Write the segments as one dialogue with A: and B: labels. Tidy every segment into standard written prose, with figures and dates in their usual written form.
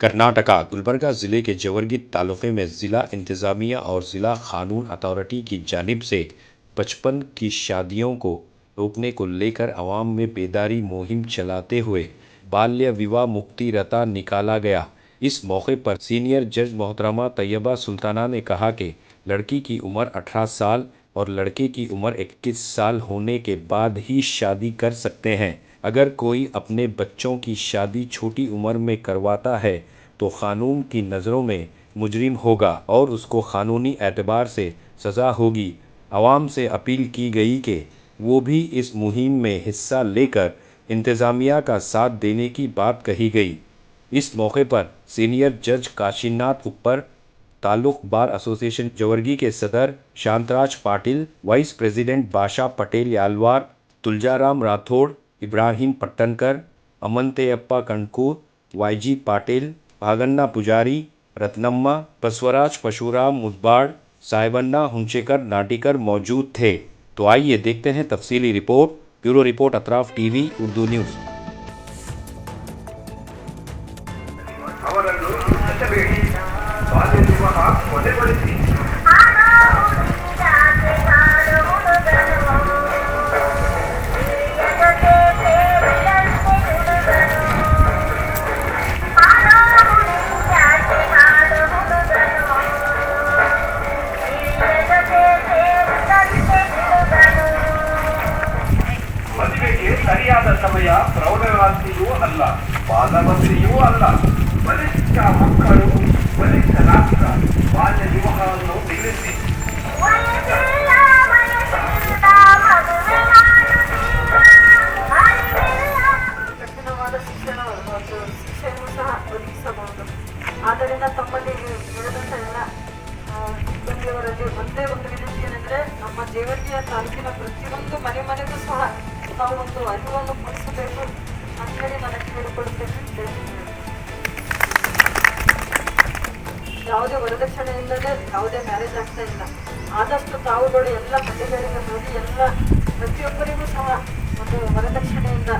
A: कर्नाटका गुलबर्गा जिले के जवर्गी तालुके में जिला इंतजामिया और जिला कानून अथॉरिटी की जानिब से बचपन की शादियों को रोकने को लेकर अवाम में बेदारी मुहिम चलाते हुए बाल्य विवाह मुक्ति रथा निकाला गया। इस मौके पर सीनियर जज मोहतरमा तैयबा सुल्ताना ने कहा कि लड़की की उम्र 18 साल और लड़के की उम्र 21 साल होने के बाद ही शादी कर सकते हैं। अगर कोई अपने बच्चों की शादी छोटी उम्र में करवाता है तो कानून की नज़रों में मुजरिम होगा और उसको कानूनी एतबार से सज़ा होगी। आवाम से अपील की गई कि वो भी इस मुहिम में हिस्सा लेकर इंतज़ामिया का साथ देने की बात कही गई। इस मौके पर सीनियर जज काशीनाथ उप्पर, तालुक बार एसोसिएशन जवर्गी के सदर शांतराज पाटिल, वाइस प्रेसिडेंट बाशा पटेल यालवार, तुलजाराम राठौड़, इब्राहिम पट्टनकर, अमंतेयप्पा कणकूर, वाईजी पाटिल, भागन्ना पुजारी, रत्नम्मा, बसवराज परशुराम मुदबाड़, साहिबन्ना हुंचेकर नाटिकर मौजूद थे। तो आइए देखते हैं तफसीली report. Bureau report Atraf TV Urdu news.
B: ಅವರನ್ನು ಮುಚ್ಚಬೇಡಿ. ಬಾಲ್ಯ ವಿವಾಹ ಕೊನೆಗೊಳಿಸಿ. ಮದುವೆಗೆ ಸರಿಯಾದ ಸಮಯ ಪ್ರೌಢರಾತ್ರಿಯೂ ಅಲ್ಲ, ಬಾಲವಸ್ತಿಯೂ ಅಲ್ಲ. ಬಲಿಷ್ಠ ಮಕ್ಕಳು, ಬಲಿಷ್ಠ ರಾಷ್ಟ್ರ. ಬಾಲ್ಯ ವಿವಾಹವನ್ನು ನಿಲ್ಲಿಸಿ.
C: ಕಠಿಣವಾದ ಶಿಕ್ಷಣ ಮತ್ತು ಶಿಕ್ಷೆಯನ್ನು ಸಹ ಒದಗಿಸಬಹುದು. ಆದ್ದರಿಂದ ತಮ್ಮಲ್ಲಿ ಹೇಳಿದಂಥ ಎಲ್ಲ ಸಿಬ್ಬಂದಿಯವರಲ್ಲಿ ಒಂದೇ ಒಂದು ವಿನಂತಿ ಏನೆಂದರೆ, ನಮ್ಮ ಜೇವರ್ಗಿಯ ತಾಲೂಕಿನ ಪ್ರತಿಯೊಂದು ಮನೆ ಮನೆಗೂ ಸಹ ನಾವು ಒಂದು ಅರಿವನ್ನು ಮೂಡಿಸಬೇಕು ಅಂತೇಳಿ ನಾನು ಕೇಳಿಕೊಳ್ಳುತ್ತೇನೆ. ಯಾವುದೇ ವರದಕ್ಷಿಣೆ ಇಲ್ಲದೆ ಯಾವುದೇ ಮ್ಯಾರೇಜ್ ಆಗ್ತಾ ಇಲ್ಲ. ಆದಷ್ಟು ತಾವುಗಳು ಎಲ್ಲ ಮಹಿಳೆಯರಿಗೆ ಹೋಗಿ ಎಲ್ಲ ಪ್ರತಿಯೊಬ್ಬರಿಗೂ ಸಹ ಒಂದು ವರದಕ್ಷಿಣೆಯಿಂದ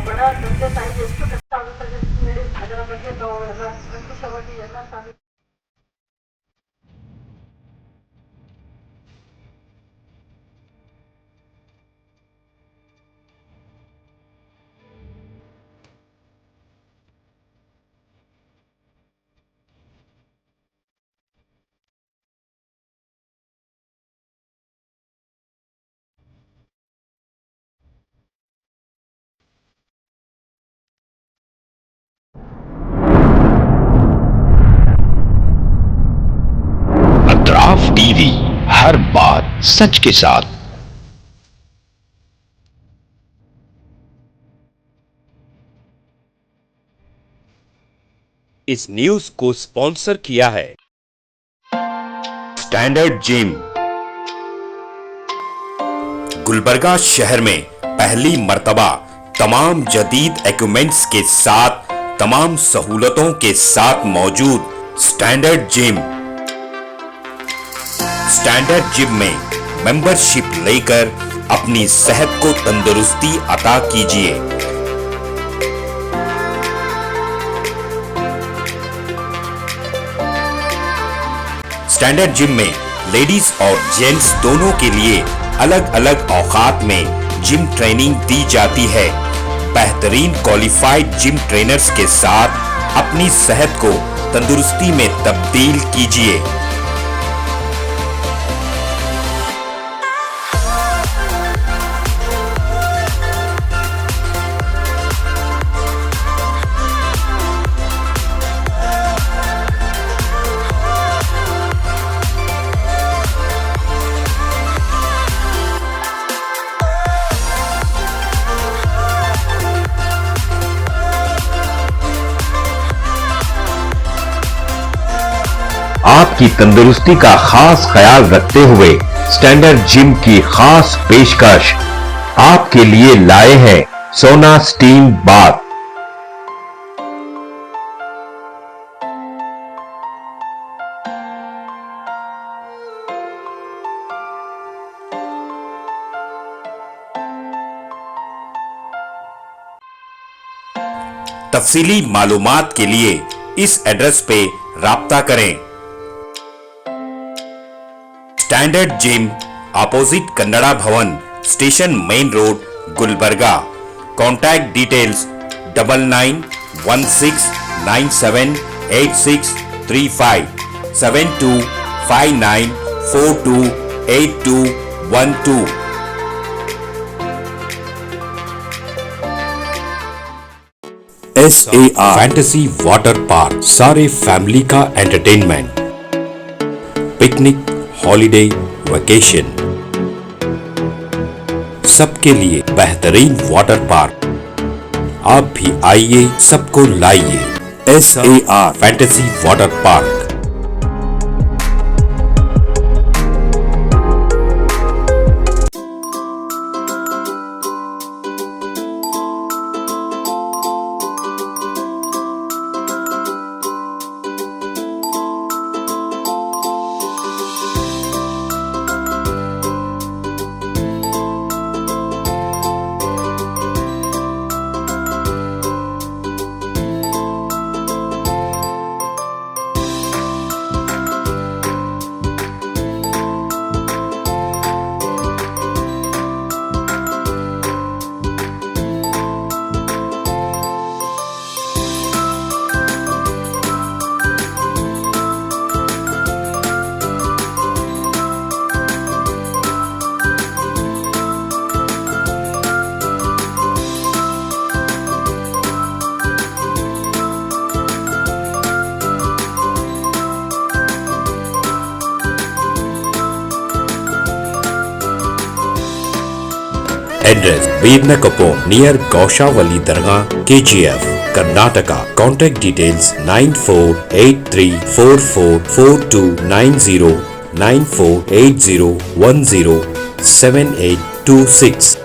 C: ಬಡ ತಂದೆ ತಾಯಿಗೆ ಎಷ್ಟು ಕಷ್ಟ ಆಗುತ್ತದೆ ಅಂತ ಹೇಳಿ ಅದರ ಬಗ್ಗೆ ತಾವು ಎಲ್ಲ ಸಂತೋಷವಾಗಿ ಎಲ್ಲ ತಾವು
D: अतराफ टीवी, हर बात सच के साथ।
A: इस न्यूज़ को स्पॉन्सर किया है स्टैंडर्ड जिम। गुलबर्गा शहर में पहली मर्तबा तमाम जदीद इक्विपमेंट्स के साथ, तमाम सहूलतों के साथ मौजूद स्टैंडर्ड जिम। स्टैंडर्ड जिम में मेंबरशिप लेकर अपनी सेहत को तंदुरुस्ती अता कीजिए। स्टैंडर्ड जिम में लेडीज और जेंट्स दोनों के लिए अलग अलग औकात में जिम ट्रेनिंग दी जाती है। बेहतरीन क्वालिफाइड जिम ट्रेनर्स के साथ अपनी सेहत को तंदुरुस्ती में तब्दील कीजिए।
D: आपकी तंदुरुस्ती का खास ख्याल रखते हुए स्टैंडर्ड जिम की खास पेशकश आपके लिए लाए हैं सोना स्टीम बाथ।
A: तफसीली मालूमात के लिए इस एड्रेस पे राब्ता करें। स्टैंडर्ड जिम, अपोजिट कन्नड़ा भवन, station main road, Gulbarga. Contact details 9916978635 7259428212। SAR fantasy water park, सारे फैमिली का एंटरटेनमेंट, पिकनिक, हॉलिडे, वेकेशन, सबके लिए बेहतरीन वाटर पार्क। आप भी आइए, सबको लाइए। SAR fantasy water park. Address Birnakapur near Gaushavali Dargah, KGF, Karnataka. Contact details 9483444290 9480107826.